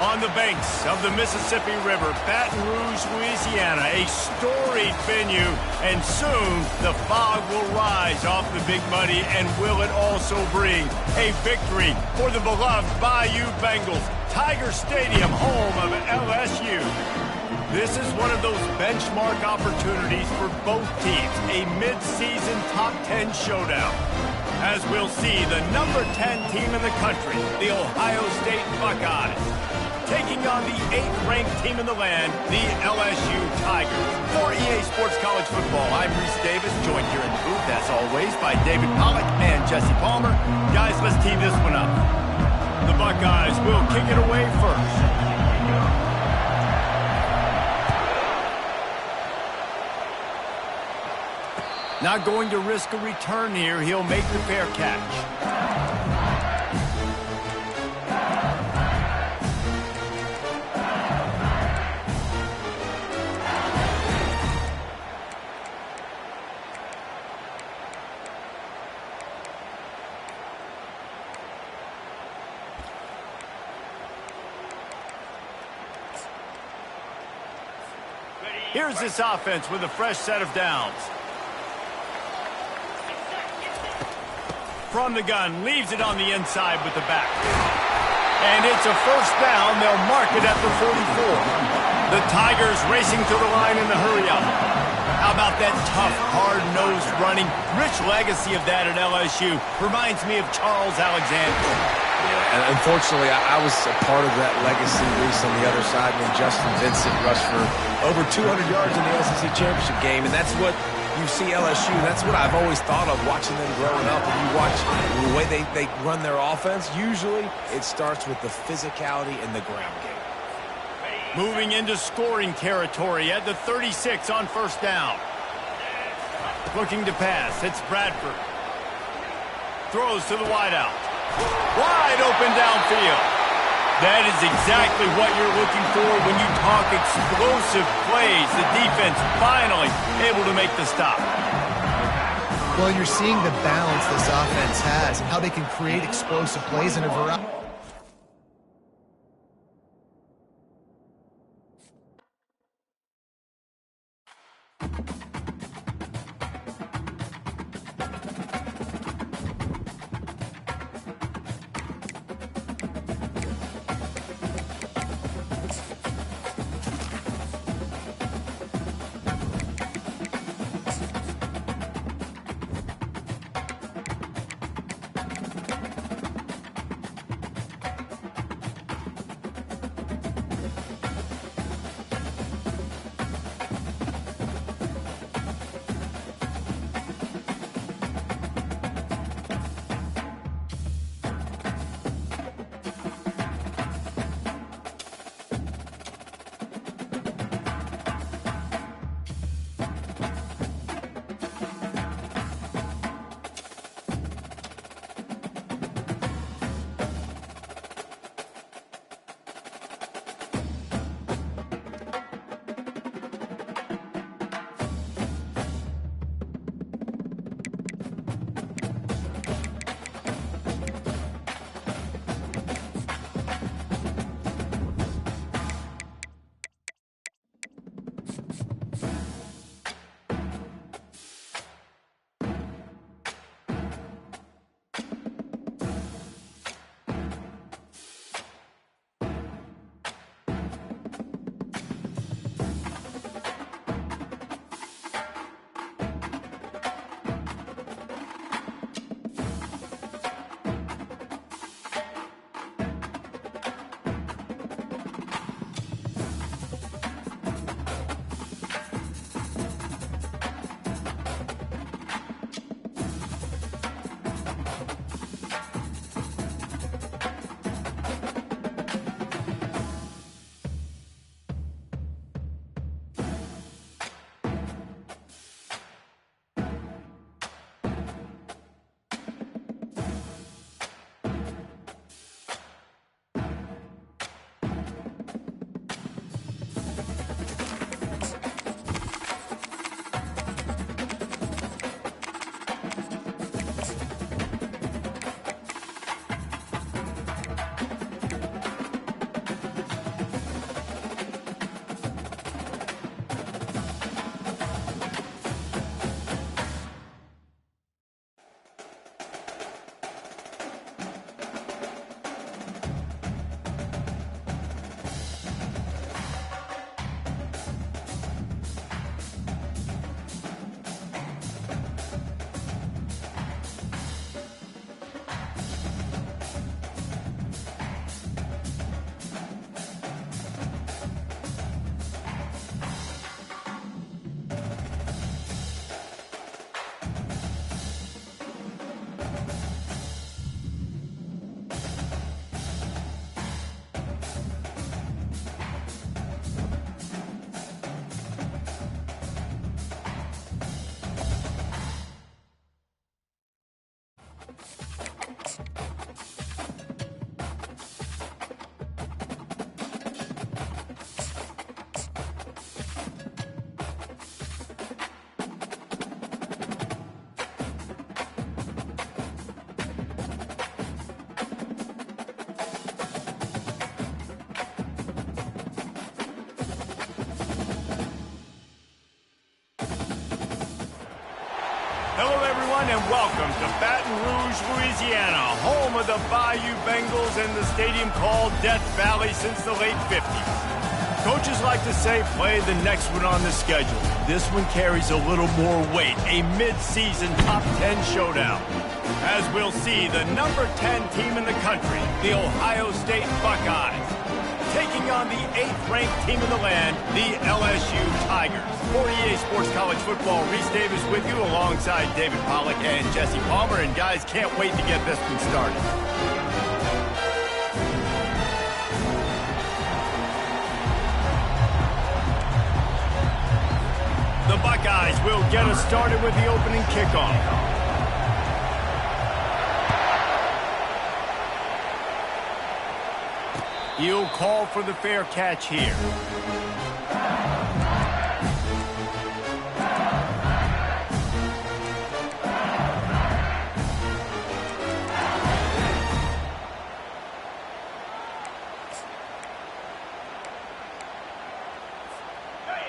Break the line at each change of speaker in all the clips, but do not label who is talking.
On the banks of the Mississippi River, Baton Rouge, Louisiana, a storied venue, and soon the fog will rise off the Big Muddy, and will it also bring a victory for the beloved Bayou Bengals, Tiger Stadium, home of LSU. This is one of those benchmark opportunities for both teams, a mid-season top 10 showdown. As we'll see, the number 10 team in the country, the Ohio State Buckeyes, taking on the 8th-ranked team in the land, the LSU Tigers. For EA Sports College Football, I'm Reese Davis, joined here in the booth, as always, by David Pollack and Jesse Palmer. Guys, let's tee this one up. The Buckeyes will kick it away first. Not going to risk a return here. He'll make the fair catch. Here's this offense with a fresh set of downs. From the gun, leaves it on the inside with the back. And it's a first down. They'll mark it at the 44. The Tigers racing to the line in the hurry-up. How about that tough, hard-nosed running? Rich legacy of that at LSU. Reminds me of Charles Alexander.
Yeah, and unfortunately, I was a part of that legacy, Reese, on the other side when Justin Vincent rushed for over 200 yards in the SEC championship game, and that's what you see LSU. That's what I've always thought of watching them growing up. When you watch the way they run their offense, usually it starts with the physicality in the ground game.
Moving into scoring territory at the 36 on first down. Looking to pass. It's Bradford. Throws to the wideout. Wide open downfield. That is exactly what you're looking for when you talk explosive plays. The defense finally able to make the stop.
Well, you're seeing the balance this offense has and how they can create explosive plays in a variety.
Hello, everyone, and welcome to Baton Rouge, Louisiana, home of the Bayou Bengals and the stadium called Death Valley since the late 50s. Coaches like to say, play the next one on the schedule. This one carries a little more weight, a mid-season top 10 showdown. As we'll see, the number 10 team in the country, the Ohio State Buckeyes, taking on the 8th-ranked team in the land, the LSU Tigers. For EA Sports College Football, Reese Davis with you alongside David Pollack and Jesse Palmer. And guys, can't wait to get this one started. The Buckeyes will get us started with the opening kickoff. He'll call for the fair catch here.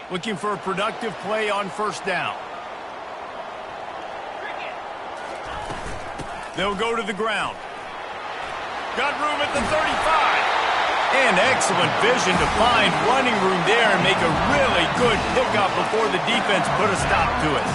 Looking for a productive play on first down. They'll go to the ground. Got room at the 35. And excellent vision to find running room there and make a really good pickup before the defense put a stop to it.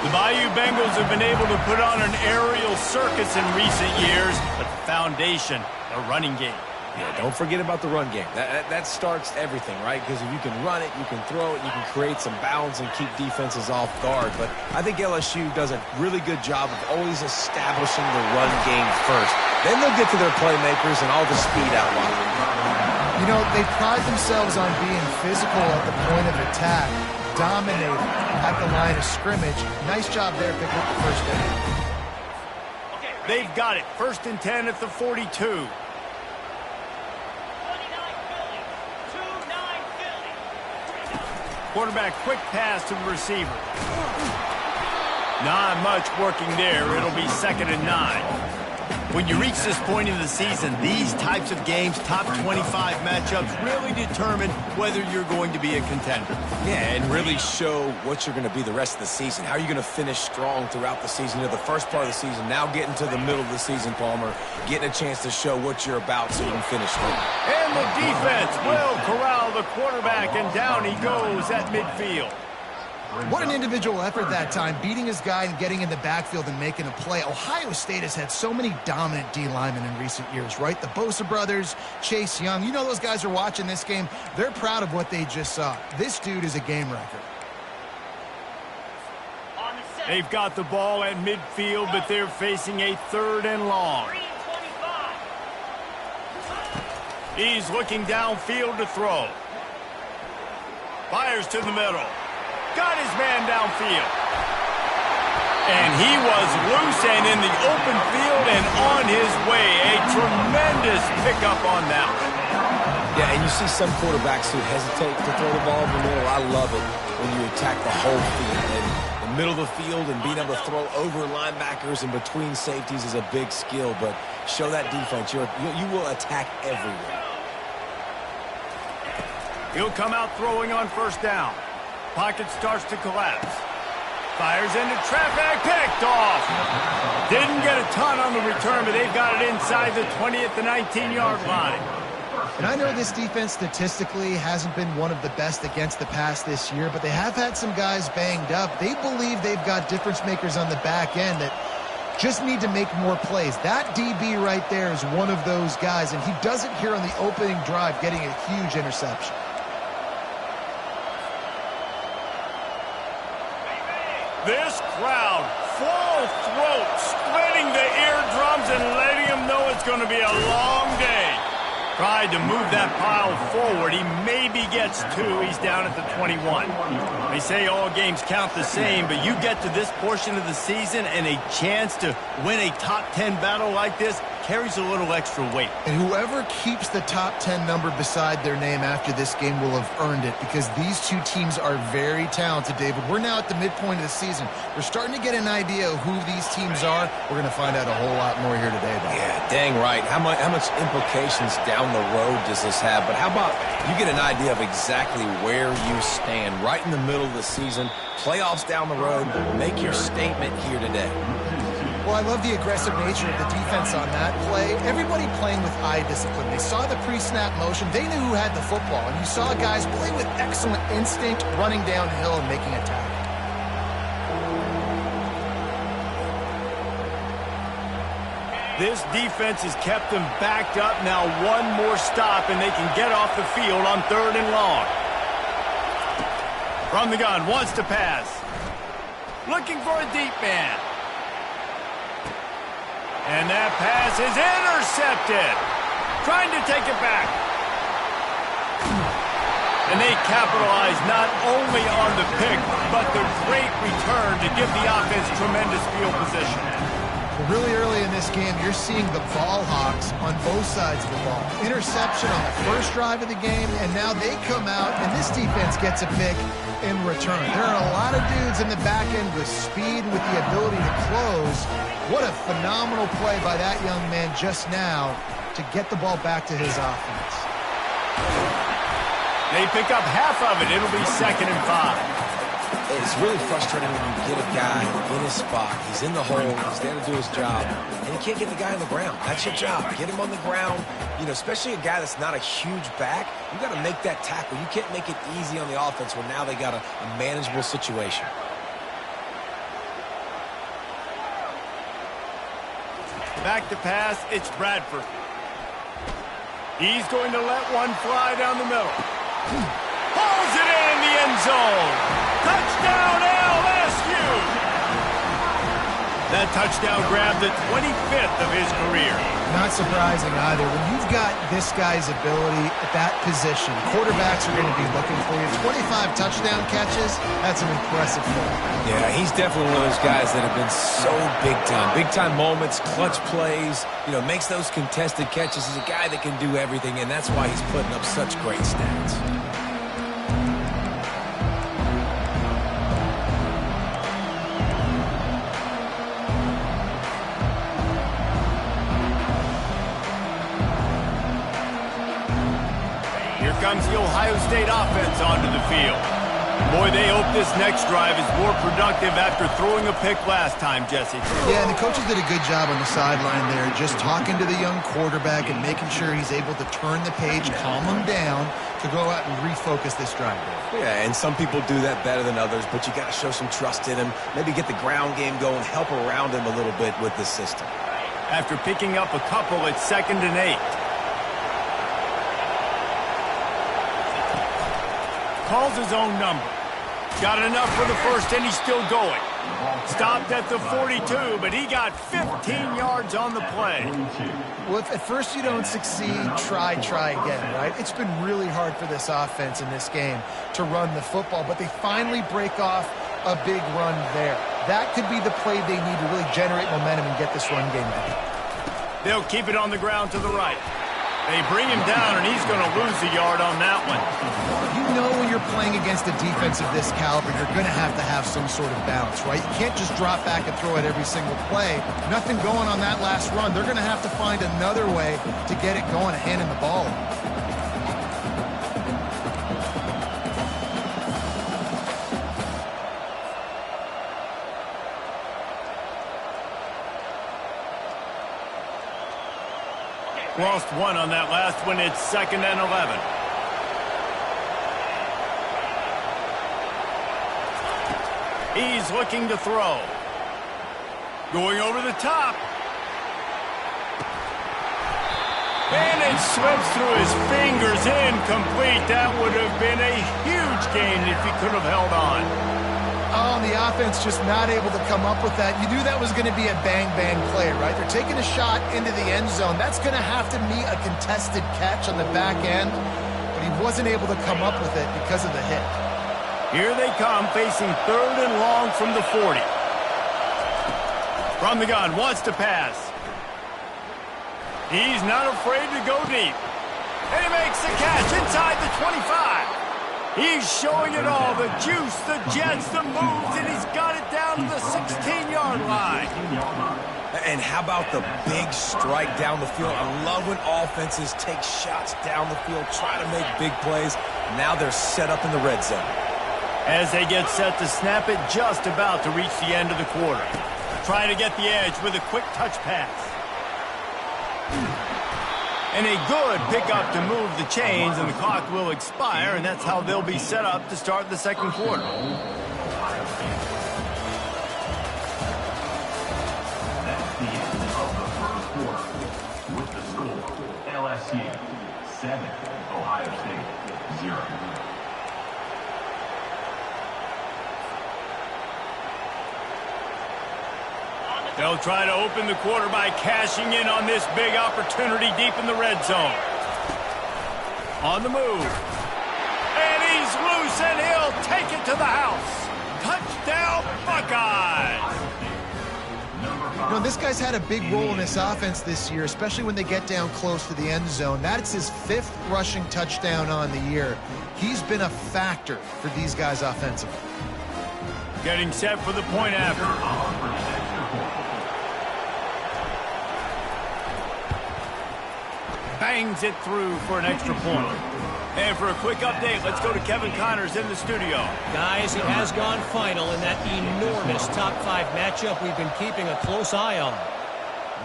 The Bayou Bengals have been able to put on an aerial circus in recent years, but the foundation, a running game.
Yeah, don't forget about the run game. That starts everything, right? Because if you can run it, you can throw it, you can create some balance and keep defenses off guard. But I think LSU does a really good job of always establishing the run game first. Then they'll get to their playmakers and all the speed out wide.
You know, they pride themselves on being physical at the point of attack, dominating at the line of scrimmage. Nice job there picking up the first down.
They've got it. 1st and 10 at the 42. Quarterback, quick pass to the receiver. Not much working there. It'll be 2nd and 9. When you reach this point in the season, these types of games, top 25 matchups, really determine whether you're going to be a contender.
Yeah, and really show what you're going to be the rest of the season. How are you going to finish strong throughout the season? You know, the first part of the season, now getting to the middle of the season, Palmer, getting a chance to show what you're about so you can finish strong.
And the defense will corral the quarterback, and down he goes at midfield.
What an individual effort that time, beating his guy and getting in the backfield and making a play. Ohio State has had so many dominant D linemen in recent years, right? The Bosa brothers, Chase Young. You know those guys are watching this game. They're proud of what they just saw. This dude is a game wrecker.
They've got the ball at midfield, but they're facing a 3rd and long. He's looking downfield to throw. Fires to the middle. Got his man downfield. And he was loose and in the open field and on his way. A tremendous pickup on that one.
Yeah, and you see some quarterbacks who hesitate to throw the ball in the middle. I love it when you attack the whole field. And the middle of the field and being able to throw over linebackers and between safeties is a big skill. But show that defense. You will attack everywhere.
He'll come out throwing on first down. Pocket starts to collapse. Fires into traffic, picked off. Didn't get a ton on the return, but they've got it inside the 20 at the 19-yard line.
And I know this defense statistically hasn't been one of the best against the pass this year, but they have had some guys banged up. They believe they've got difference makers on the back end that just need to make more plays. That DB right there is one of those guys, and he does it here on the opening drive, getting a huge interception.
This crowd, full throat, splitting the eardrums and letting them know it's going to be a long day. Tried to move that pile forward. He maybe gets 2. He's down at the 21. They say all games count the same, but you get to this portion of the season and a chance to win a top 10 battle like this carries a little extra weight.
And whoever keeps the top 10 number beside their name after this game will have earned it, because these two teams are very talented, David. We're now at the midpoint of the season. We're starting to get an idea of who these teams are. We're going to find out a whole lot more here today, though.
Yeah, dang right. How much implications down the road does this have? But how about you get an idea of exactly where you stand right in the middle of the season, playoffs down the road, make your statement here today.
Well, I love the aggressive nature of the defense on that play. Everybody playing with eye discipline. They saw the pre-snap motion. They knew who had the football. And you saw guys play with excellent instinct, running downhill and making a tackle.
This defense has kept them backed up. Now one more stop, and they can get off the field on 3rd and long. From the gun, wants to pass. Looking for a deep man. And that pass is intercepted. Trying to take it back. And they capitalize not only on the pick, but the great return to give the offense tremendous field position.
Really early in this game, you're seeing the ball hawks on both sides of the ball. Interception on the first drive of the game, and now they come out, and this defense gets a pick in return. There are a lot of dudes in the back end with speed, with the ability to close. What a phenomenal play by that young man just now to get the ball back to his offense.
They pick up half of it. It'll be 2nd and 5.
It's really frustrating when you get a guy in his spot. He's in the hole. He's there to do his job. And you can't get the guy on the ground. That's your job. Get him on the ground. You know, especially a guy that's not a huge back. You got to make that tackle. You can't make it easy on the offense when now they got a manageable situation.
Back to pass, it's Bradford. He's going to let one fly down the middle. Pulls it in the end zone. Touchdown, LSU! That touchdown grabbed the 25th of his career.
Not surprising either. When you've got this guy's ability at that position, quarterbacks are going to be looking for you. 25 touchdown catches, that's an impressive thing.
Yeah, he's definitely one of those guys that have been so big time. Big time moments, clutch plays, you know, makes those contested catches. He's a guy that can do everything, and that's why he's putting up such great stats.
Comes the Ohio State offense onto the field. Boy, they hope this next drive is more productive after throwing a pick last time, Jesse.
Yeah, and the coaches did a good job on the sideline there, just talking to the young quarterback and making sure he's able to turn the page, calm him down, to go out and refocus this drive.
Yeah, and some people do that better than others, but you got to show some trust in him, maybe get the ground game going, help around him a little bit with this system.
After picking up a couple, it's 2nd and 8. Calls his own number. Got enough for the first, and he's still going. Stopped at the 42, but he got 15 yards on the play.
Well, if at first you don't succeed, try again, right? It's been really hard for this offense in this game to run the football, but they finally break off a big run there. That could be the play they need to really generate momentum and get this run game going.
They'll keep it on the ground to the right. They bring him down, and he's going to lose a yard on that one.
You know when you're playing against a defense of this caliber, you're going to have some sort of balance, right? You can't just drop back and throw it every single play. Nothing going on that last run. They're going to have to find another way to get it going and handing the ball.
Lost one on that last one. It's 2nd and 11. He's looking to throw. Going over the top. And it slips through his fingers. Incomplete. That would have been a huge gain if he could have held on.
Oh, the offense just not able to come up with that. You knew that was going to be a bang-bang play, right? They're taking a shot into the end zone. That's going to have to meet a contested catch on the back end, but he wasn't able to come up with it because of the hit.
Here they come, facing 3rd and long from the 40. From the gun, wants to pass. He's not afraid to go deep. And he makes the catch inside the 25. He's showing it all, the juice, the jets, the moves, and he's got it down to the 16-yard line.
And how about the big strike down the field? I love when offenses take shots down the field, try to make big plays. Now they're set up in the red zone.
As they get set to snap it, just about to reach the end of the quarter. Trying to get the edge with a quick touch pass. And a good pickup to move the chains, and the clock will expire, and that's how they'll be set up to start the second quarter.
That's the end of the first quarter. With the score, LSU 7, Ohio State 0.
They'll try to open the quarter by cashing in on this big opportunity deep in the red zone. On the move. And he's loose, and he'll take it to the house. Touchdown, Buckeyes!
You know, this guy's had a big role in this offense this year, especially when they get down close to the end zone. That's his 5th rushing touchdown on the year. He's been a factor for these guys offensively.
Getting set for the point after. Bangs it through for an extra point. And for a quick update, let's go to Kevin Connors in the studio.
Guys, it has gone final in that enormous top 5 matchup we've been keeping a close eye on.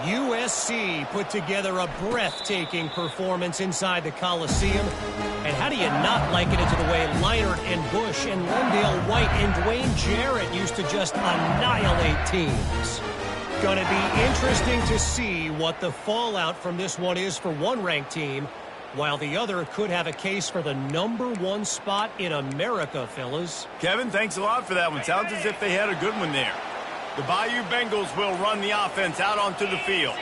USC put together a breathtaking performance inside the Coliseum. And how do you not liken it to the way Leinart and Bush and Lendale White and Dwayne Jarrett used to just annihilate teams? Going to be interesting to see what the fallout from this one is for one ranked team, while the other could have a case for the #1 spot in America, fellas.
Kevin, thanks a lot for that one. Sounds as if they had a good one there. The Bayou Bengals will run the offense out onto the field.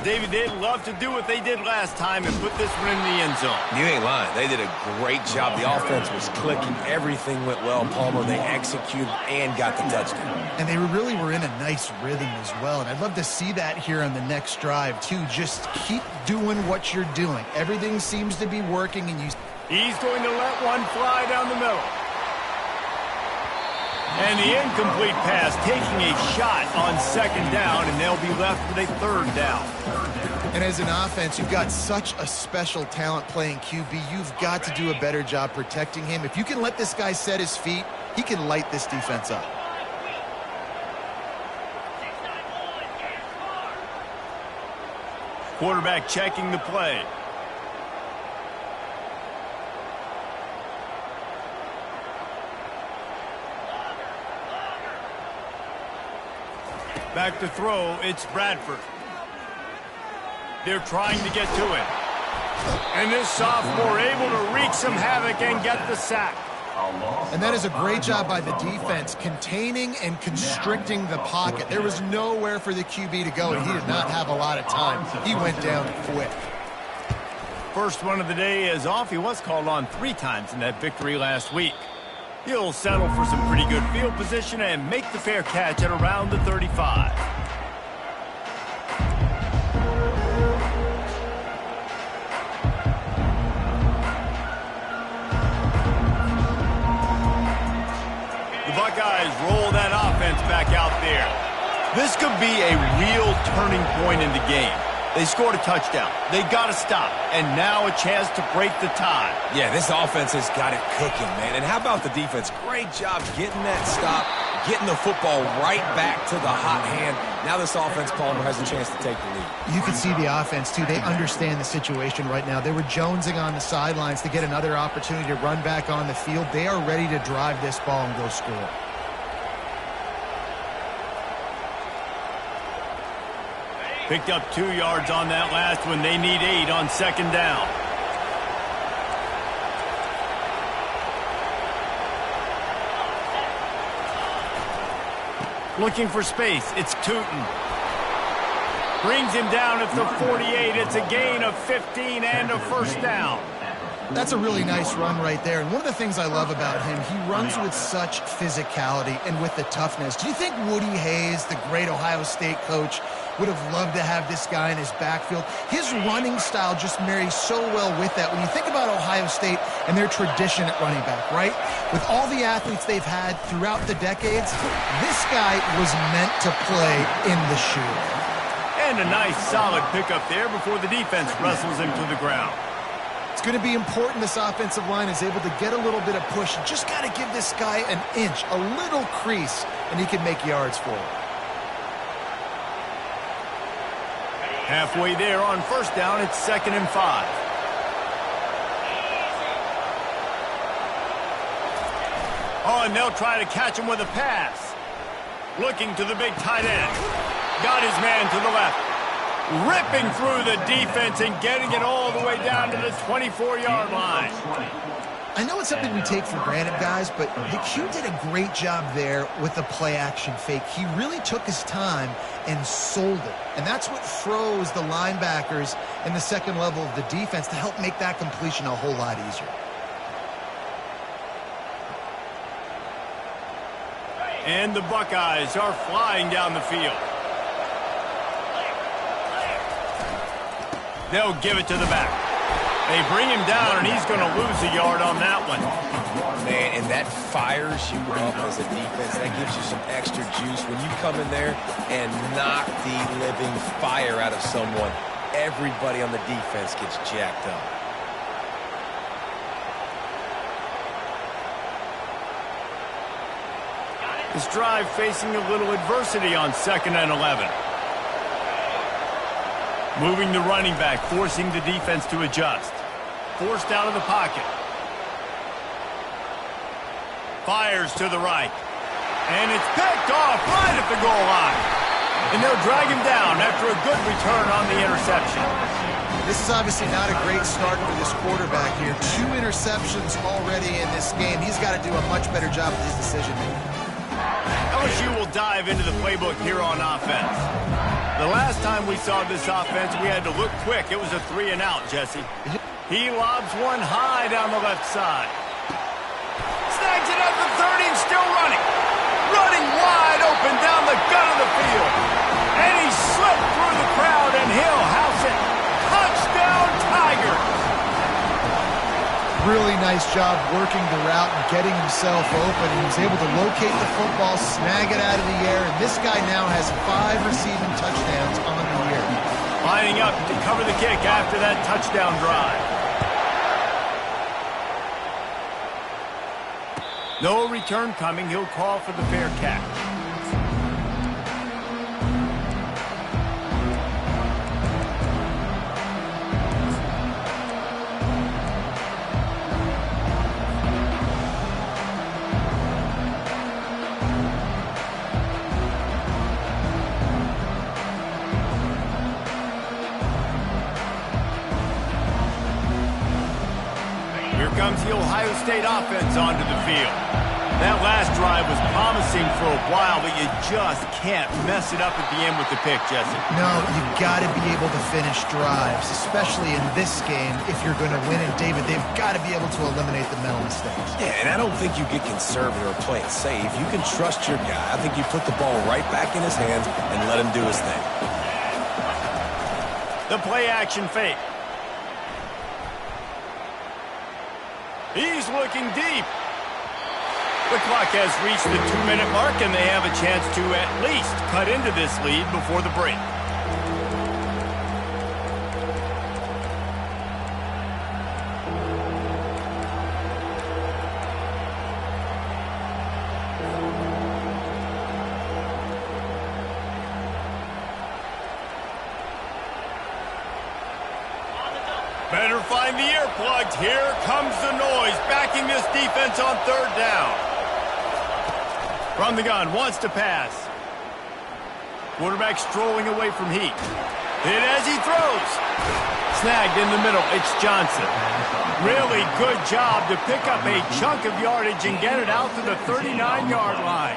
David, they'd love to do what they did last time and put this one in the end zone.
You ain't lying. They did a great job. The offense was clicking. Everything went well. Palmer, they executed and got the touchdown.
And they really were in a nice rhythm as well. And I'd love to see that here on the next drive, too. Just keep doing what you're doing. Everything seems to be working, and
He's going to let one fly down the middle. And the incomplete pass taking a shot on 2nd down, and they'll be left with a 3rd down.
And as an offense, you've got such a special talent playing QB. You've got to do a better job protecting him. If you can let this guy set his feet, he can light this defense up.
Quarterback checking the play. Back to throw, it's Bradford. They're trying to get to it. And this sophomore able to wreak some havoc and get the sack.
And that is a great job by the defense, containing and constricting the pocket. There was nowhere for the QB to go, and he did not have a lot of time. He went down quick.
First one of the day is off. He was called on 3 times in that victory last week. He'll settle for some pretty good field position and make the fair catch at around the 35. The Buckeyes roll that offense back out there. This could be a real turning point in the game. They scored a touchdown. They got to stop. And now a chance to break the tie.
Yeah, this offense has got it cooking, man. And how about the defense? Great job getting that stop, getting the football right back to the hot hand. Now this offense, Palmer, has a chance to take the lead.
You can see the offense, too. They understand the situation right now. They were jonesing on the sidelines to get another opportunity to run back on the field. They are ready to drive this ball and go score.
Picked up 2 yards on that last one. They need 8 on 2nd down. Looking for space. It's Tootin. Brings him down at the 48. It's a gain of 15 and a 1st down.
That's a really nice run right there. And one of the things I love about him, he runs with such physicality and with the toughness. Do you think Woody Hayes, the great Ohio State coach, would have loved to have this guy in his backfield. His running style just marries so well with that. When you think about Ohio State and their tradition at running back, right? With all the athletes they've had throughout the decades, this guy was meant to play in the shoe.
And a nice solid pickup there before the defense wrestles him to the ground.
It's going to be important this offensive line is able to get a little bit of push. You just got to give this guy an inch, a little crease, and he can make yards for it.
Halfway there on first down, it's 2nd and 5. Oh, and they'll try to catch him with a pass. Looking to the big tight end. Got his man to the left. Ripping through the defense and getting it all the way down to the 24-yard line.
I know it's something we take for granted, guys, but Q did a great job there with the play-action fake. He really took his time and sold it. And that's what froze the linebackers in the second level of the defense to help make that completion a whole lot easier.
And the Buckeyes are flying down the field. They'll give it to the back. They bring him down, and he's going to lose a yard on that one.
Man, and that fires you up as a defense. That gives you some extra juice. When you come in there and knock the living fire out of someone, everybody on the defense gets jacked up.
This drive facing a little adversity on 2nd and 11. Moving the running back, forcing the defense to adjust. Forced out of the pocket. Fires to the right. And it's picked off right at the goal line. And they'll drag him down after a good return on the interception.
This is obviously not a great start for this quarterback here. 2 interceptions already in this game. He's got to do a much better job with his decision-making.
LSU will dive into the playbook here on offense. The last time we saw this offense, we had to look quick. It was a 3-and-out, Jesse. He lobs one high down the left side. Snags it at the 30 and still running. Running wide open down the gut of the field. And he slipped through the crowd, and he'll house it. Touchdown, Tigers!
Really nice job working the route and getting himself open. He was able to locate the football, snag it out of the air, and this guy now has 5 receiving touchdowns on the year.
Lining up to cover the kick after that touchdown drive. No return coming. He'll call for the fair catch. Comes the Ohio State offense onto the field. That last drive was promising for a while, but you just can't mess it up at the end with the pick, Jesse.
No, you've got to be able to finish drives, especially in this game if you're going to win. And, David, they've got to be able to eliminate the mental mistakes.
Yeah, and I don't think you get conservative or play it safe. You can trust your guy. I think you put the ball right back in his hands and let him do his thing.
The play-action fake. He's looking deep. The clock has reached the 2-minute mark, and they have a chance to at least cut into this lead before the break. Better find the earplugs. Here comes the noise, backing this defense on 3rd down. From the gun, wants to pass. Quarterback strolling away from heat. Hit as he throws. Snagged in the middle, it's Johnson. Really good job to pick up a chunk of yardage and get it out to the 39-yard line.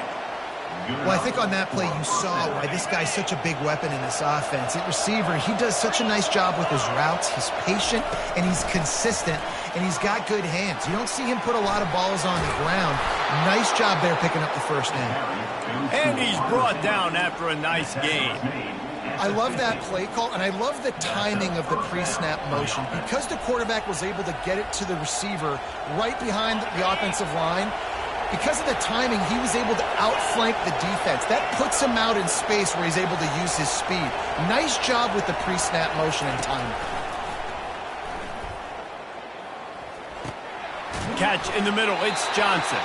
Well, I think on that play you saw why this guy's such a big weapon in this offense. At receiver, he does such a nice job with his routes. He's patient, and he's consistent, and he's got good hands. You don't see him put a lot of balls on the ground. Nice job there picking up the first down.
And he's brought down after a nice game.
I love that play call, and I love the timing of the pre-snap motion. Because the quarterback was able to get it to the receiver right behind the offensive line, because of the timing, he was able to outflank the defense. That puts him out in space where he's able to use his speed. Nice job with the pre-snap motion and timing.
Catch in the middle, it's Johnson.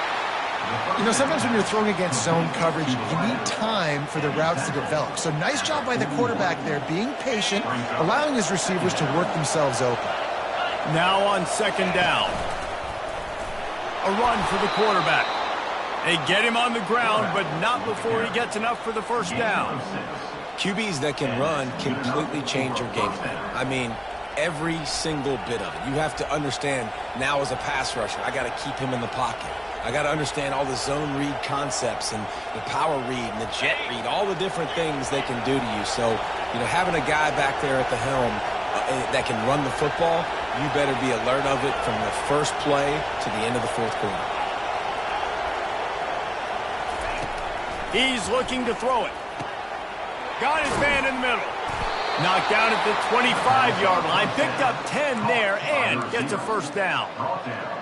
You know, sometimes when you're throwing against zone coverage, you need time for the routes to develop. So nice job by the quarterback there, being patient, allowing his receivers to work themselves open.
Now on second down. A run for the quarterback. They get him on the ground, but not before he gets enough for the first down.
QBs that can run completely change your game plan. I mean, every single bit of it. You have to understand, now as a pass rusher, I got to keep him in the pocket. I got to understand all the zone read concepts and the power read and the jet read, all the different things they can do to you. So, you know, having a guy back there at the helm that can run the football, you better be alert of it from the first play to the end of the fourth quarter.
He's looking to throw it. Got his man in the middle. Knocked down at the 25-yard line. Picked up 10 there and gets a first down.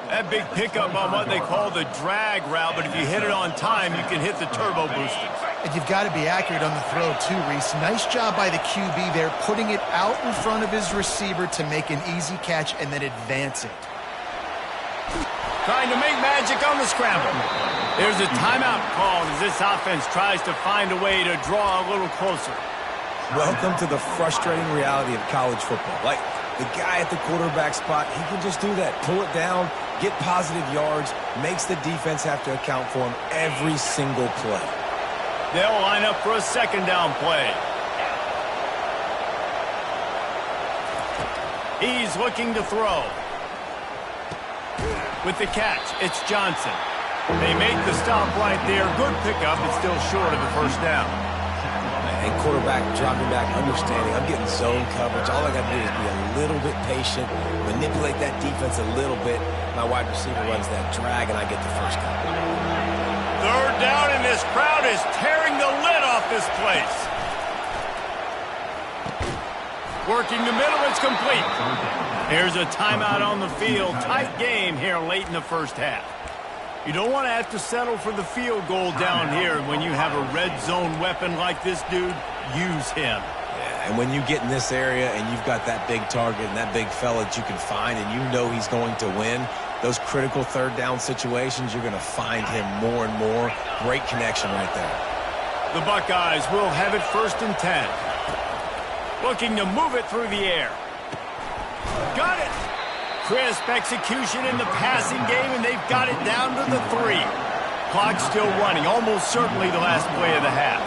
That big pickup on what they call the drag route, but if you hit it on time, you can hit the turbo boosters.
And you've got to be accurate on the throw too, Reese. Nice job by the QB there, putting it out in front of his receiver to make an easy catch and then advance it.
Trying to make magic on the scramble. There's a timeout called as this offense tries to find a way to draw a little closer.
Welcome to the frustrating reality of college football. Like, the guy at the quarterback spot, he can just do that. Pull it down, get positive yards, makes the defense have to account for him every single play.
They'll line up for a second down play. He's looking to throw. With the catch, it's Johnson. They make the stop right there. Good pickup, but still short of the first down.
And quarterback dropping back, understanding I'm getting zone coverage. All I got to do is be a little bit patient, manipulate that defense a little bit. My wide receiver runs that drag, and I get the first down.
Third down, and this crowd is tearing the lid off this place. Working the middle, it's complete. Here's a timeout on the field. Tight game here late in the first half. You don't want to have to settle for the field goal down here. When you have a red zone weapon like this dude, use him.
Yeah, and when you get in this area and you've got that big target and that big fella that you can find and you know he's going to win, those critical third down situations, you're going to find him more and more. Great connection right there.
The Buckeyes will have it 1st and 10. Looking to move it through the air. Got it. Crisp execution in the passing game, and they've got it down to the 3. Clock still running, almost certainly the last play of the half.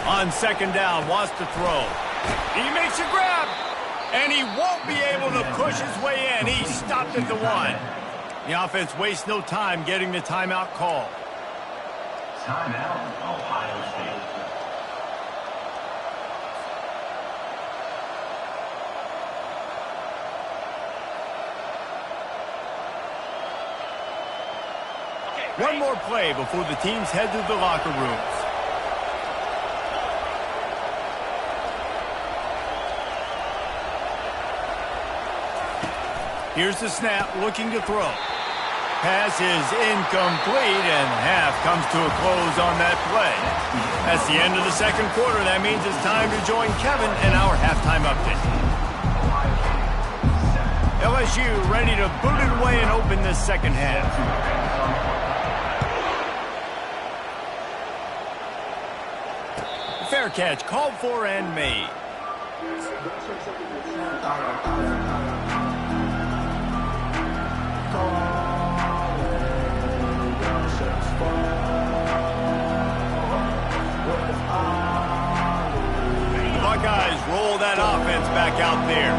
On second down, wants to throw. He makes a grab, and he won't be able to push his way in. He stopped at the 1. The offense wastes no time getting the timeout call.
Timeout, Ohio State.
One more play before the teams head to the locker rooms. Here's the snap, looking to throw. Pass is incomplete, and half comes to a close on that play. That's the end of the second quarter. That means it's time to join Kevin in our halftime update. LSU ready to boot it away and open this second half. Fair catch, called for and made. The Buckeyes roll that offense back out there.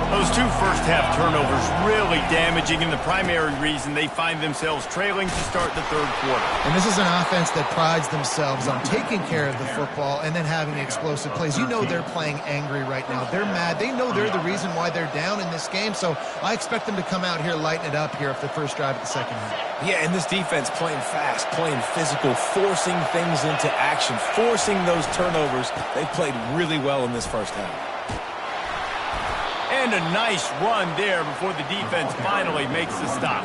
Those two first-half turnovers really damaging, and the primary reason they find themselves trailing to start the third quarter.
And this is an offense that prides themselves on taking care of the football and then having explosive plays. You know they're playing angry right now. They're mad. They know they're the reason why they're down in this game, so I expect them to come out here, lighten it up here for the first drive of the second half.
Yeah, and this defense playing fast, playing physical, forcing things into action, forcing those turnovers. They played really well in this first half.
And a nice run there before the defense finally makes the stop.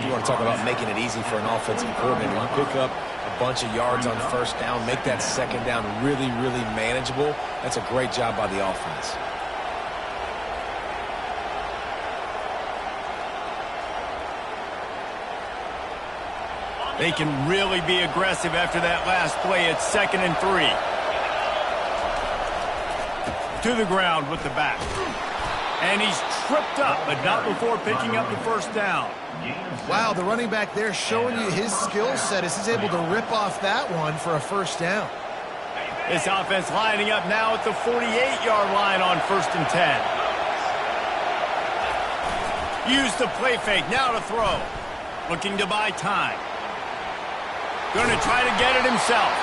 You want to talk about making it easy for an offensive coordinator. You pick up a bunch of yards on first down, make that second down really, really manageable. That's a great job by the offense.
They can really be aggressive after that last play. It's 2nd and 3. To the ground with the back. And he's tripped up, but not before picking up the first down.
Wow, the running back there showing you his skill set as he's able to rip off that one for a first down.
This offense lining up now at the 48-yard line on 1st and 10. Use the play fake, now to throw. Looking to buy time. Going to try to get it himself.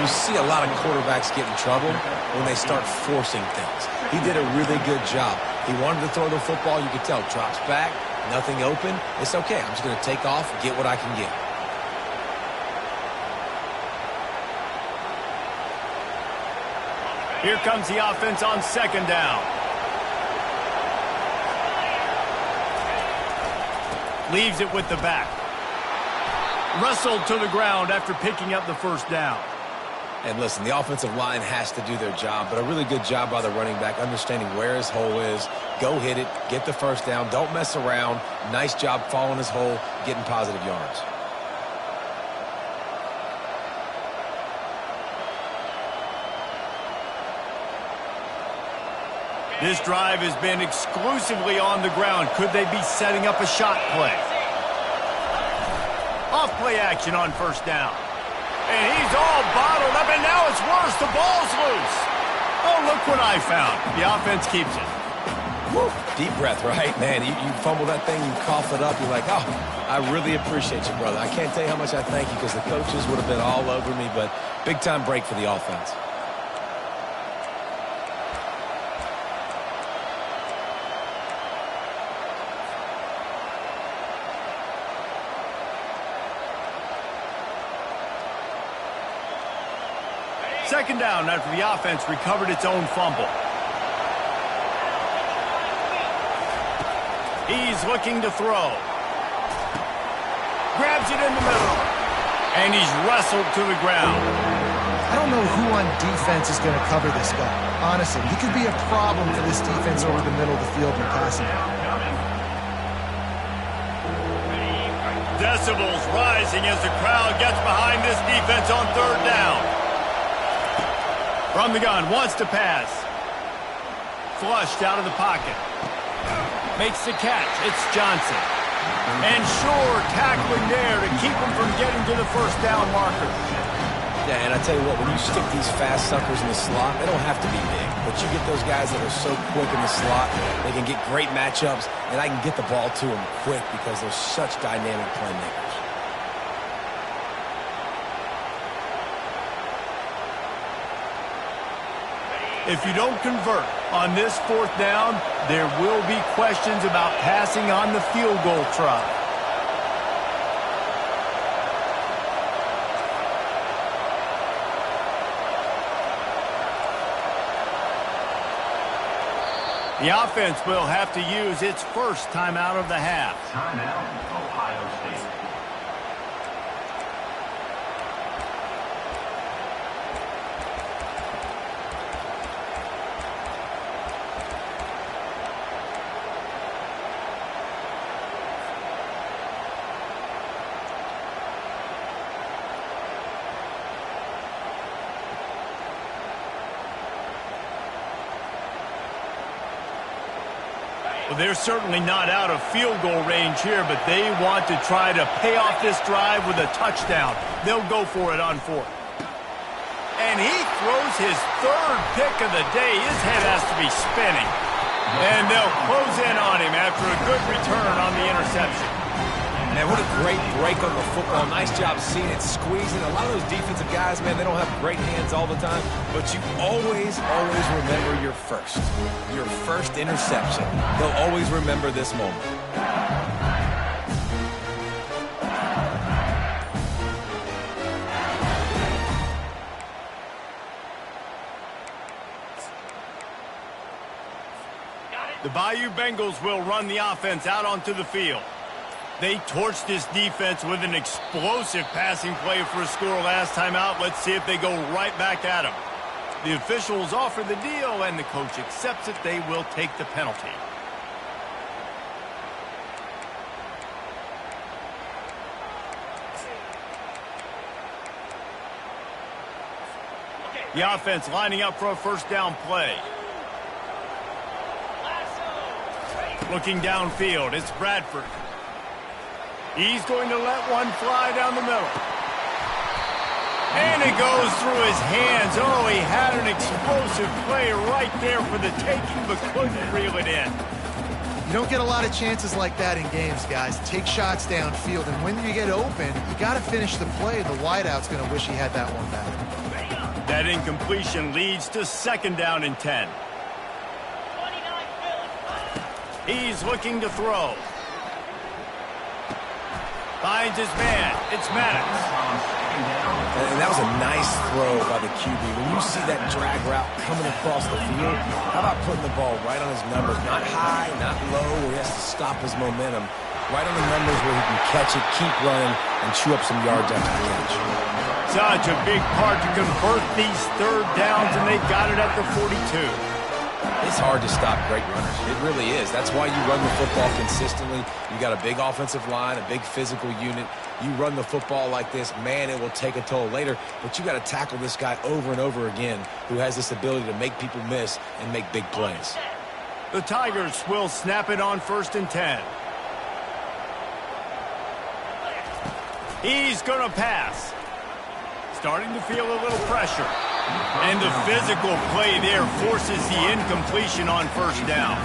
You see a lot of quarterbacks get in trouble when they start forcing things. He did a really good job. He wanted to throw the football. You could tell. Drops back, nothing open. It's okay. I'm just going to take off, get what I can get.
Here comes the offense on 2nd down. Leaves it with the back. Wrestled to the ground after picking up the first down.
And listen, the offensive line has to do their job, but a really good job by the running back, understanding where his hole is. Go hit it, get the first down, don't mess around. Nice job following his hole, getting positive yards.
This drive has been exclusively on the ground. Could they be setting up a shot play? Off play action on 1st down. And he's all bottled up, and now it's worse. The ball's loose. Oh, look what I found. The offense keeps it.
Woo. Deep breath, right? Man, you fumble that thing, you cough it up. You're like, oh, I really appreciate you, brother. I can't tell you how much I thank you because the coaches would have been all over me, but big-time break for the offense.
Second down after the offense recovered its own fumble. He's looking to throw. Grabs it in the middle. And he's wrestled to the ground.
I don't know who on defense is going to cover this guy. Honestly, he could be a problem for this defense over the middle of the field in passing.
Decibels rising as the crowd gets behind this defense on 3rd down. From the gun, wants to pass. Flushed out of the pocket. Makes the catch. It's Johnson. And sure, tackling there to keep him from getting to the first down marker.
Yeah, and I tell you what, when you stick these fast suckers in the slot, they don't have to be big. But you get those guys that are so quick in the slot, they can get great matchups, and I can get the ball to them quick because they're such dynamic playmakers.
If you don't convert on this 4th down, there will be questions about passing on the field goal try. The offense will have to use its first timeout of the half.
Timeout, Ohio State.
Well, they're certainly not out of field goal range here, but they want to try to pay off this drive with a touchdown. They'll go for it on 4th. And he throws his third pick of the day. His head has to be spinning. And they'll close in on him after a good return on the interception.
Man, what a great break on the football. Nice job seeing it, squeezing. A lot of those defensive guys, man, they don't have great hands all the time, but you always remember your first interception. They'll always remember this moment.
The Bayou Bengals will run the offense out onto the field. They torched this defense with an explosive passing play for a score last time out. Let's see if they go right back at him. The officials offer the deal, and the coach accepts it. They will take the penalty. The offense lining up for a first down play. Looking downfield, it's Bradford. He's going to let one fly down the middle. And it goes through his hands. Oh, he had an explosive play right there for the taking, but couldn't reel it in.
You don't get a lot of chances like that in games, guys. Take shots downfield, and when you get open, you got to finish the play. The wideout's going to wish he had that one back.
That incompletion leads to second down and 10. He's looking to throw. Finds his man. It's Maddox.
And that was a nice throw by the QB. When you see that drag route coming across the field, how about putting the ball right on his numbers? Not high, not low, where he has to stop his momentum. Right on the numbers where he can catch it, keep running, and chew up some yards after the catch.
Such a big part to convert these third downs, and they got it at the 42.
It's hard to stop great runners. It really is. That's why you run the football consistently. You got a big offensive line, a big physical unit. You run the football like this, man, it will take a toll later. But you got to tackle this guy over and over again who has this ability to make people miss and make big plays.
The Tigers will snap it on 1st and 10. He's going to pass. Starting to feel a little pressure. And the physical play there forces the incompletion on first down.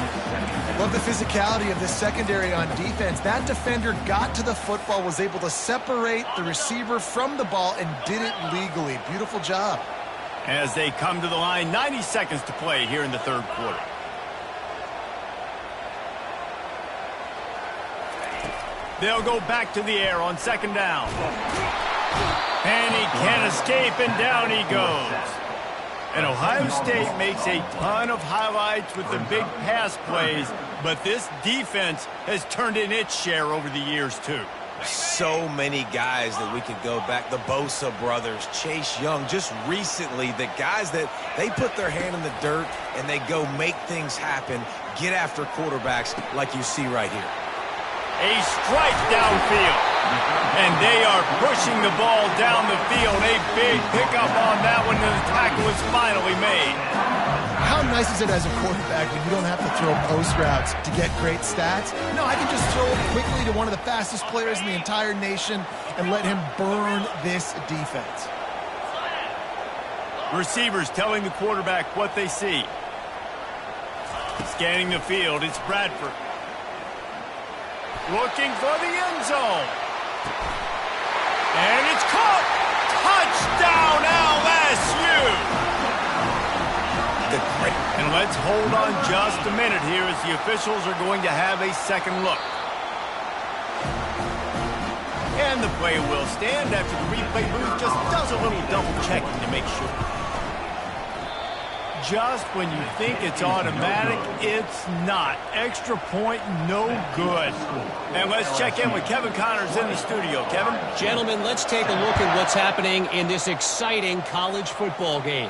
Love the physicality of this secondary on defense. That defender got to the football, was able to separate the receiver from the ball, and did it legally. Beautiful job.
As they come to the line, 90 seconds to play here in the third quarter. They'll go back to the air on second down. And he can't escape, and down he goes. And Ohio State makes a ton of highlights with the big pass plays, but this defense has turned in its share over the years, too.
So many guys that we could go back. The Bosa brothers, Chase Young, just recently, the guys that they put their hand in the dirt and they go make things happen, get after quarterbacks like you see right here.
A strike downfield. And they are pushing the ball down the field. A big pickup on that one, and the tackle is finally made.
How nice is it as a quarterback when you don't have to throw post routes to get great stats? No, I can just throw it quickly to one of the fastest players in the entire nation and let him burn this defense.
Receivers telling the quarterback what they see. Scanning the field, it's Bradford. Looking for the end zone. And it's caught. Touchdown LSU. And let's hold on just a minute here as the officials are going to have a second look. And the play will stand after the replay booth just does a little double checking to make sure. Just when you think it's automatic, it's not. Extra point, no good. And let's check in with Kevin Connors in the studio. Kevin?
Gentlemen, let's take a look at what's happening in this exciting college football game.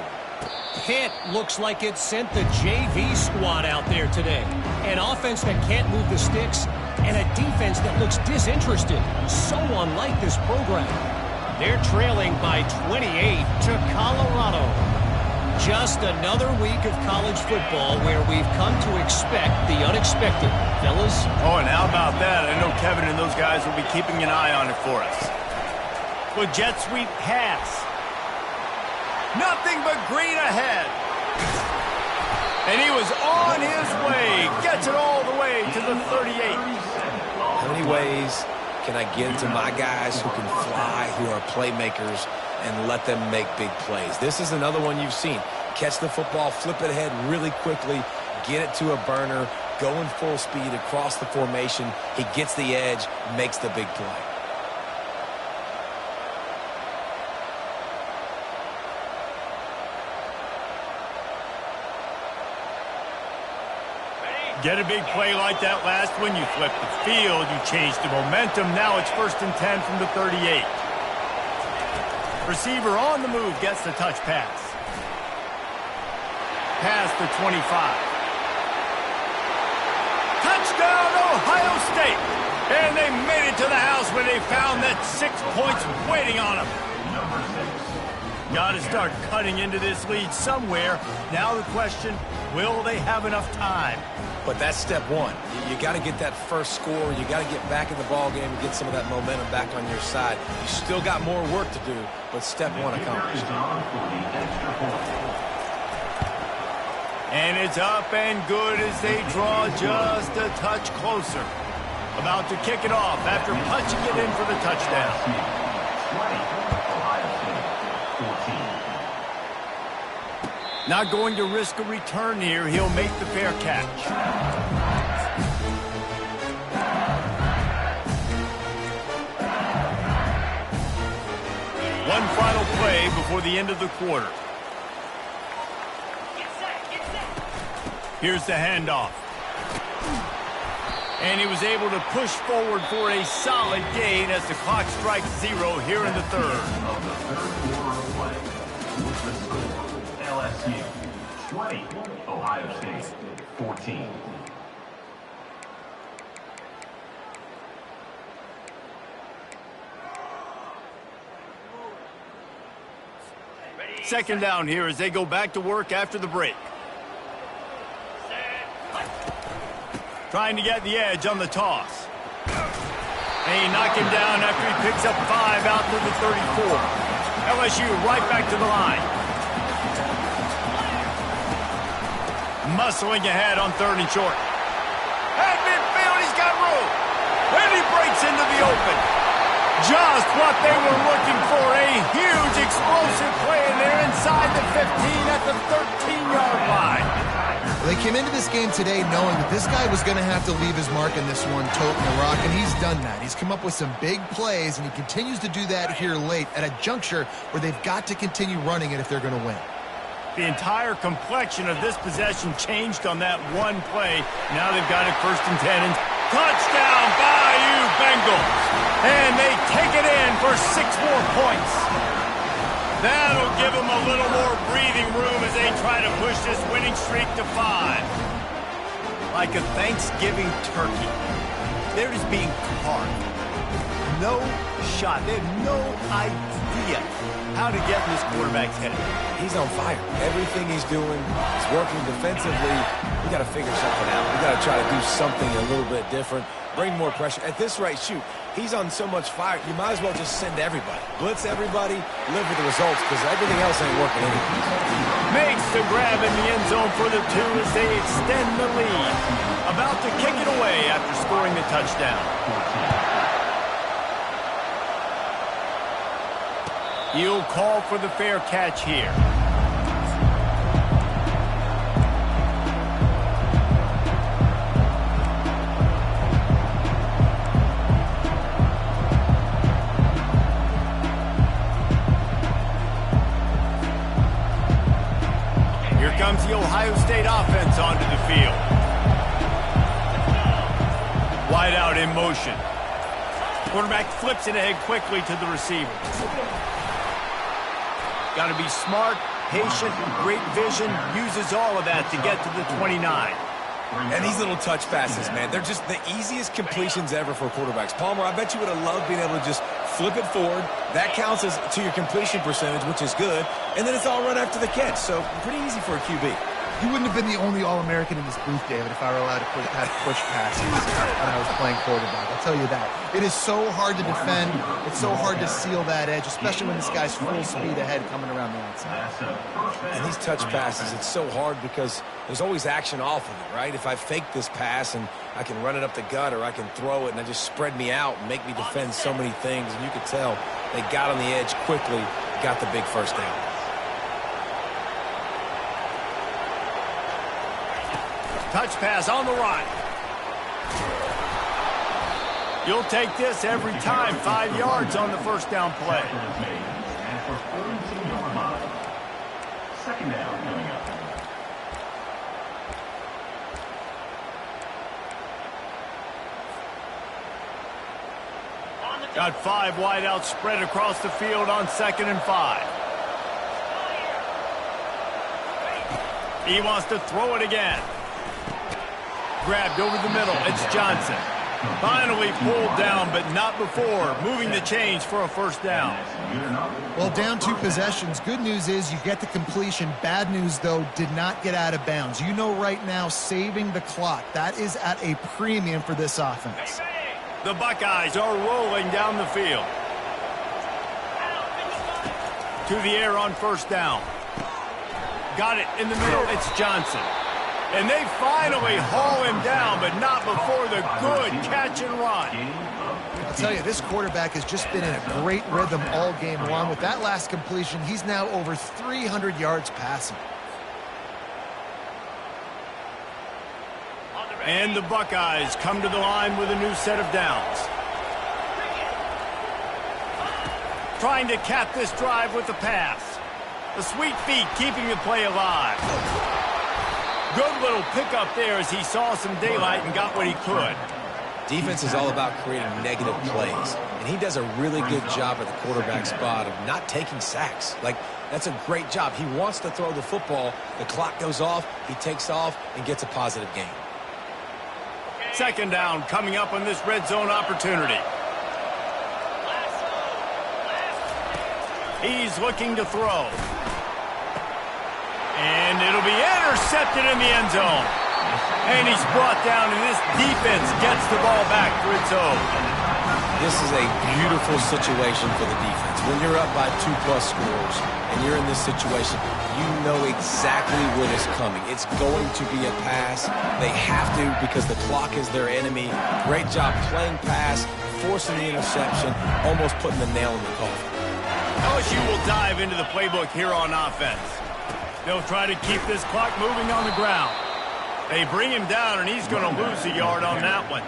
Pitt looks like it sent the JV squad out there today. An offense that can't move the sticks and a defense that looks disinterested. So unlike this program. They're trailing by 28 to Colorado. Just another week of college football where we've come to expect the unexpected. Fellas?
Oh, and how about that? I know Kevin and those guys will be keeping an eye on it for us. Well, jet sweep pass. Nothing but green ahead. And he was on his way. Gets it all the way to the 38.
How many ways can I get into my guys who can fly, who are playmakers, and let them make big plays? This is another one you've seen. Catch the football, flip it ahead really quickly, get it to a burner, going full speed across the formation. He gets the edge, makes the big play.
Get a big play like that last one, you flip the field, you change the momentum. Now it's 1st and 10 from the 38. Receiver on the move, gets the touch pass. Pass to 25. Touchdown, Ohio State! And they made it to the house where they found that 6 points waiting on them. Got to start cutting into this lead somewhere. Now the question, will they have enough time?
But that's step one. You got to get that first score. You got to get back in the ball game and get some of that momentum back on your side. You still got more work to do, but step one accomplished.
And it's up and good as they draw just a touch closer. About to kick it off after punching it in for the touchdown.
20, Ohio State, 14.
Not going to risk a return here. He'll make the fair catch. One final play before the end of the quarter. Here's the handoff. And he was able to push forward for a solid gain as the clock strikes 0 here in the third.
Of the third quarter of play, with the score, LSU 20, Ohio State 14.
Second down here as they go back to work after the break. Trying to get the edge on the toss. They knock him down after he picks up 5 out to the 34. LSU right back to the line. Muscling ahead on 3rd and short. At midfield, he's got room. And he breaks into the open. Just what they were looking for. A huge explosive play in there inside the 15 at the 13-yard line.
They came into this game today knowing that this guy was going to have to leave his mark in this one, toting the rock, and he's done that. He's come up with some big plays, and he continues to do that here late at a juncture where they've got to continue running it if they're going to win.
The entire complexion of this possession changed on that one play. Now they've got it 1st and 10. And touchdown, Bayou Bengals. And they take it in for 6 more points. That'll give them a little more breathing room as they try to push this winning streak to 5. Like a Thanksgiving turkey. They're just being carved. No shot. They have no idea how to get in this quarterback's head.
He's on fire. Everything he's doing is working defensively. We got to figure something out. We got to try to do something a little bit different. Bring more pressure. At this rate, shoot, he's on so much fire, you might as well just send everybody. Blitz everybody, live with the results, because everything else ain't working anyway.
Makes the grab in the end zone for the 2 as they extend the lead. About to kick it away after scoring the touchdown. He'll call for the fair catch here. Here comes the Ohio State offense onto the field. Wide out in motion. Quarterback flips it ahead quickly to the receiver. Got to be smart, patient, great vision, uses all of that to get to the 29.
And these little touch passes, man, they're just the easiest completions ever for quarterbacks. Palmer, I bet you would have loved being able to just flip it forward. That counts as to your completion percentage, which is good. And then it's all run after the catch, so pretty easy for a QB.
You wouldn't have been the only All-American in this booth, David, if I were allowed to push passes when I was playing quarterback. I'll tell you that. It is so hard to defend. It's so hard to seal that edge, especially when this guy's full speed ahead coming around the outside.
And these touch passes, it's so hard because there's always action off of it, right? If I fake this pass and I can run it up the gut or I can throw it and I just spread me out and make me defend so many things. And you could tell they got on the edge quickly, got the big first down.
Touch pass on the run. You'll take this every time. 5 yards on the first down play.
Second down coming up.
Got 5 wideouts spread across the field on 2nd and 5. He wants to throw it again. Grabbed over the middle. It's Johnson. Finally pulled down, but not before. Moving the chains for a first down.
Well, down 2 possessions. Good news is you get the completion. Bad news, though, did not get out of bounds. You know right now, saving the clock. That is at a premium for this offense.
The Buckeyes are rolling down the field. To the air on first down. Got it in the middle. It's Johnson. And they finally haul him down, but not before the good catch and run.
I'll tell you, this quarterback has just been in a great rhythm all game long. With that last completion, he's now over 300 yards passing.
And the Buckeyes come to the line with a new set of downs. Trying to cap this drive with the pass. The sweet feet keeping the play alive. Good little pickup there as he saw some daylight and got what he could.
Defense is all about creating negative plays, and he does a really good job at the quarterback spot of not taking sacks. Like, that's a great job. He wants to throw the football. The clock goes off, he takes off, and gets a positive gain.
Second down coming up on this red zone opportunity. He's looking to throw. And it'll be intercepted in the end zone. And he's brought down, and this defense gets the ball back for its own.
This is a beautiful situation for the defense. When you're up by 2+ scores and you're in this situation, you know exactly what is coming. It's going to be a pass. They have to because the clock is their enemy. Great job playing pass, forcing the interception, almost putting the nail in the coffin.
LSU will dive into the playbook here on offense. They'll try to keep this clock moving on the ground. They bring him down, and he's going to lose a yard on that one.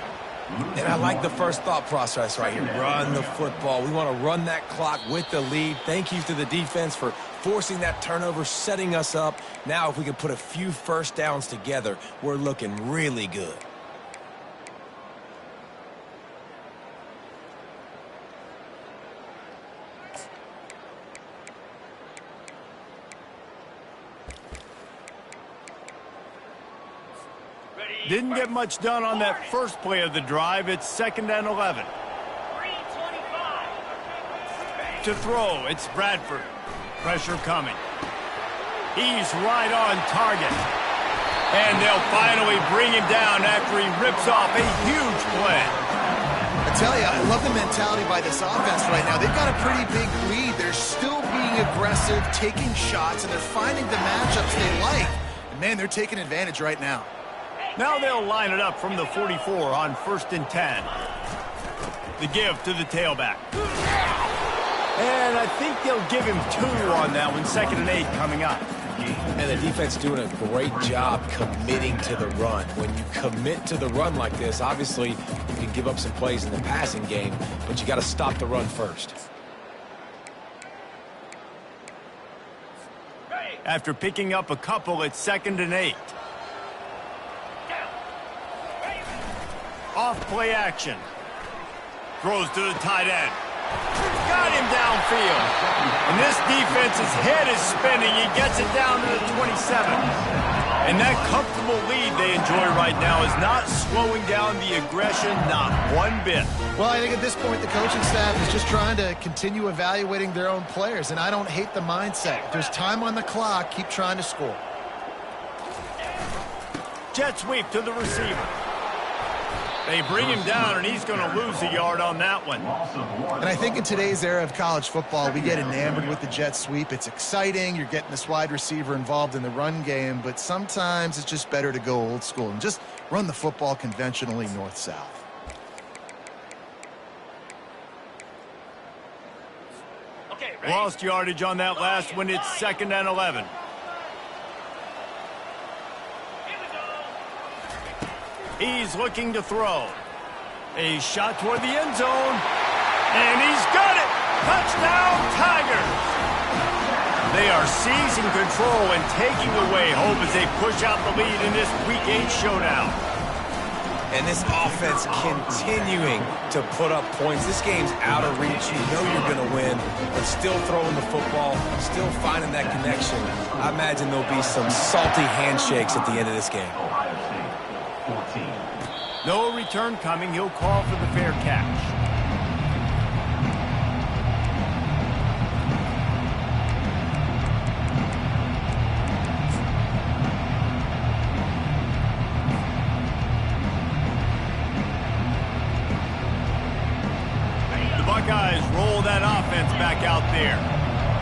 And I like the first thought process right here. Run the football. We want to run that clock with the lead. Thank you to the defense for forcing that turnover, setting us up. Now if we can put a few first downs together, we're looking really good.
Didn't get much done on that first play of the drive. It's 2nd and 11. To throw, it's Bradford. Pressure coming. He's right on target. And they'll finally bring him down after he rips off a huge play.
I tell you, I love the mentality by this offense right now. They've got a pretty big lead. They're still being aggressive, taking shots, and they're finding the matchups they like. And man, they're taking advantage right now.
Now they'll line it up from the 44 on 1st and 10. The give to the tailback. And I think they'll give him 2 on that one. 2nd and 8 coming up.
And the defense doing a great job committing to the run. When you commit to the run like this, obviously you can give up some plays in the passing game, but you got to stop the run first.
After picking up a couple, it's 2nd and 8. Off play action. Throws to the tight end. Got him downfield. And this defense's head is spinning. He gets it down to the 27. And that comfortable lead they enjoy right now is not slowing down the aggression, not one bit.
Well, I think at this point the coaching staff is just trying to continue evaluating their own players, and I don't hate the mindset. If there's time on the clock, keep trying to score.
Jet sweep to the receiver. They bring him down, and he's going to lose a yard on that one.
And I think in today's era of college football, we get enamored with the jet sweep. It's exciting. You're getting this wide receiver involved in the run game, but sometimes it's just better to go old school and just run the football conventionally north-south.
Lost yardage on that last one. It's 2nd and 11. He's looking to throw. A shot toward the end zone. And he's got it. Touchdown, Tigers. They are seizing control and taking away hope as they push out the lead in this Week 8 showdown.
And this offense continuing to put up points. This game's out of reach. You know you're going to win, but still throwing the football, still finding that connection. I imagine there'll be some salty handshakes at the end of this game.
No return coming. He'll call for the fair catch. The Buckeyes roll that offense back out there.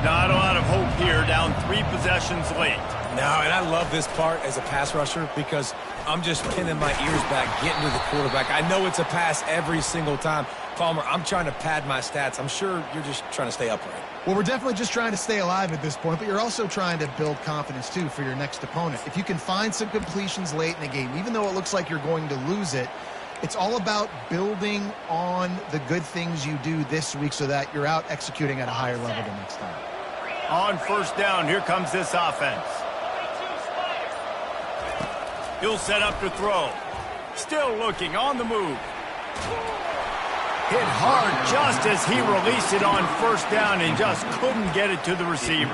Not a lot of hope here, down 3 possessions late.
No, and I love this part as a pass rusher because I'm just pinning my ears back, getting to the quarterback. I know it's a pass every single time. Palmer, I'm trying to pad my stats. I'm sure you're just trying to stay upright.
Well, we're definitely just trying to stay alive at this point, but you're also trying to build confidence, too, for your next opponent. If you can find some completions late in the game, even though it looks like you're going to lose it, it's all about building on the good things you do this week so that you're out executing at a higher level the next time.
On 1st down, here comes this offense. He'll set up to throw. Still looking, on the move. Hit hard just as he released it on 1st down and just couldn't get it to the receiver.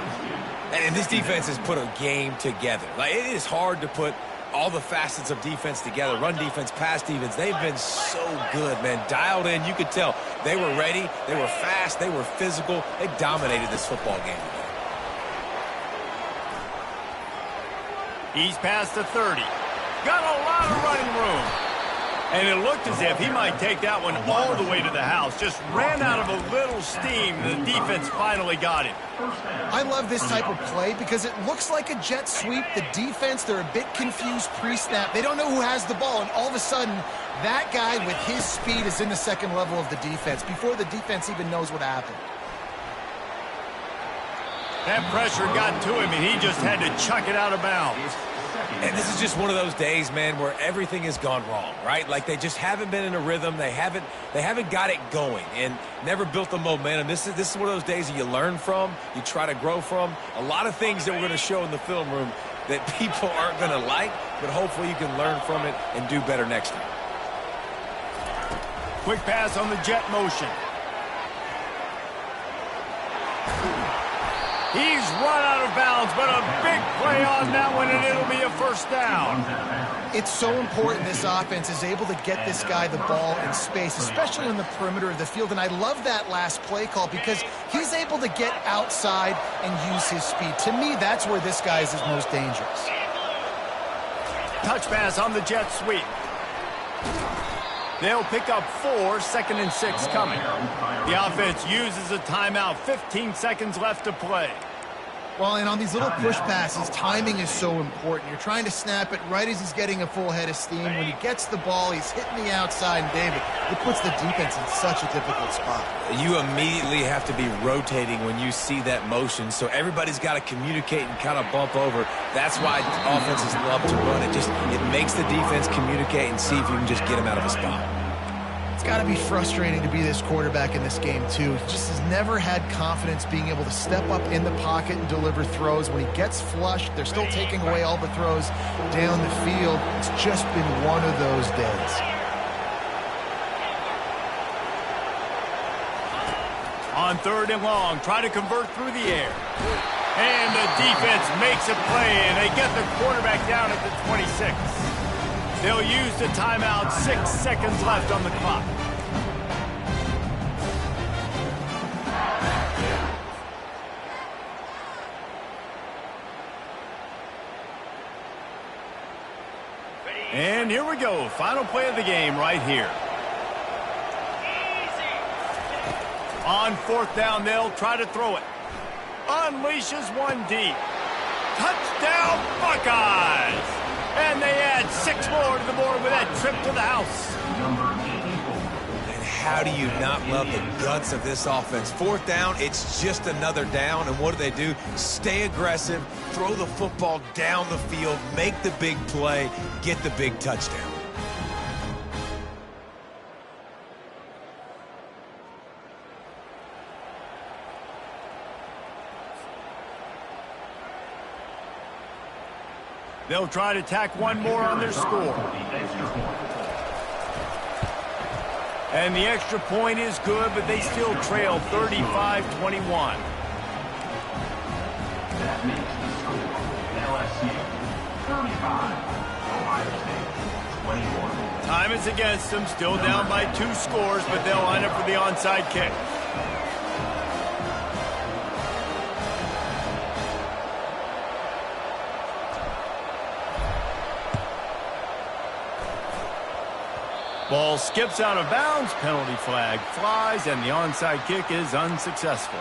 And this defense has put a game together. Like, it is hard to put all the facets of defense together. Run defense, pass defense. They've been so good, man. Dialed in. You could tell they were ready. They were fast. They were physical. They dominated this football game today.
He's past the 30. Got a lot of running room. And it looked as if he might take that one all the way to the house. Just ran out of a little steam. The defense finally got him.
I love this type of play because it looks like a jet sweep. The defense, they're a bit confused pre-snap. They don't know who has the ball, and all of a sudden, that guy with his speed is in the 2nd level of the defense before the defense even knows what happened.
That pressure got to him, and he just had to chuck it out of bounds.
And this is just one of those days, man, where everything has gone wrong, right? Like they just haven't been in a rhythm. They haven't got it going and never built the momentum. This is one of those days that you learn from, you try to grow from. A lot of things that we're going to show in the film room that people aren't going to like, but hopefully you can learn from it and do better next time.
Quick pass on the jet motion. He's run out of bounds, but a big play on that one, and it'll be a 1st down.
It's so important this offense is able to get this guy the ball in space, especially in the perimeter of the field. And I love that last play call because he's able to get outside and use his speed. To me, that's where this guy is his most dangerous.
Touch pass on the jet sweep. They'll pick up 4, 2nd and 6 coming. The offense uses a timeout, 15 seconds left to play.
Well, and on these little push passes, timing is so important. You're trying to snap it right as he's getting a full head of steam. When he gets the ball, he's hitting the outside, and David, it puts the defense in such a difficult spot.
You immediately have to be rotating when you see that motion, so everybody's got to communicate and kind of bump over. That's why offenses love to run it. It makes the defense communicate and see if you can just get him out of a spot.
It's got to be frustrating to be this quarterback in this game, too. He just has never had confidence being able to step up in the pocket and deliver throws. When he gets flushed, they're still taking away all the throws down the field. It's just been one of those days.
On 3rd and long, try to convert through the air. And the defense makes a play, and they get the quarterback down at the 26. They'll use the timeout, 6 seconds left on the clock. And here we go. Final play of the game right here. On 4th down, they'll try to throw it. Unleashes one deep. Touchdown, Buckeyes! And they add 6 more to the board with that trip to the house.
And how do you not love the guts of this offense? 4th down, it's just another down. And what do? Stay aggressive, throw the football down the field, make the big play, get the big touchdown.
They'll try to tack one more on their score. And the extra point is good, but they still trail 35-21.
That makes the score LSU 35, Ohio State 21.
Time is against them, still down by 2 scores, but they'll line up for the onside kick. Ball skips out of bounds, penalty flag flies, and the onside kick is unsuccessful.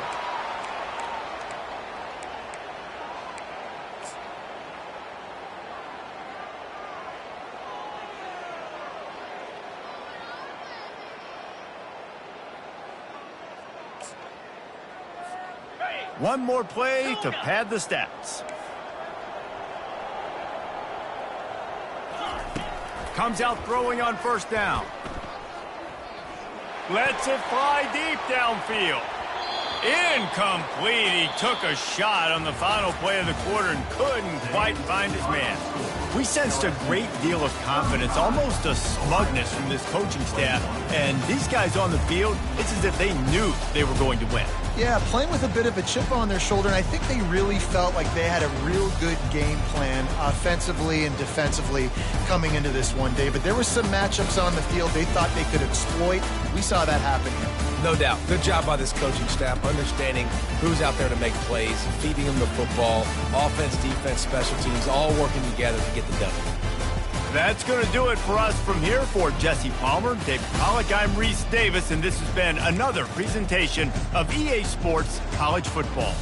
One more play to pad the stats. Comes out throwing on 1st down. Lets it fly deep downfield. Incomplete. He took a shot on the final play of the quarter and couldn't quite find his man. We sensed a great deal of confidence, almost a smugness from this coaching staff. And these guys on the field, it's as if they knew they were going to win.
Yeah, playing with a bit of a chip on their shoulder, and I think they really felt like they had a real good game plan offensively and defensively coming into this one day. But there were some matchups on the field they thought they could exploit. We saw that happen here.
No doubt. Good job by this coaching staff, understanding who's out there to make plays, feeding them the football, offense, defense, special teams, all working together to get the W.
That's going to do it for us from here. For Jesse Palmer, David Pollack, I'm Reese Davis, and this has been another presentation of EA Sports College Football.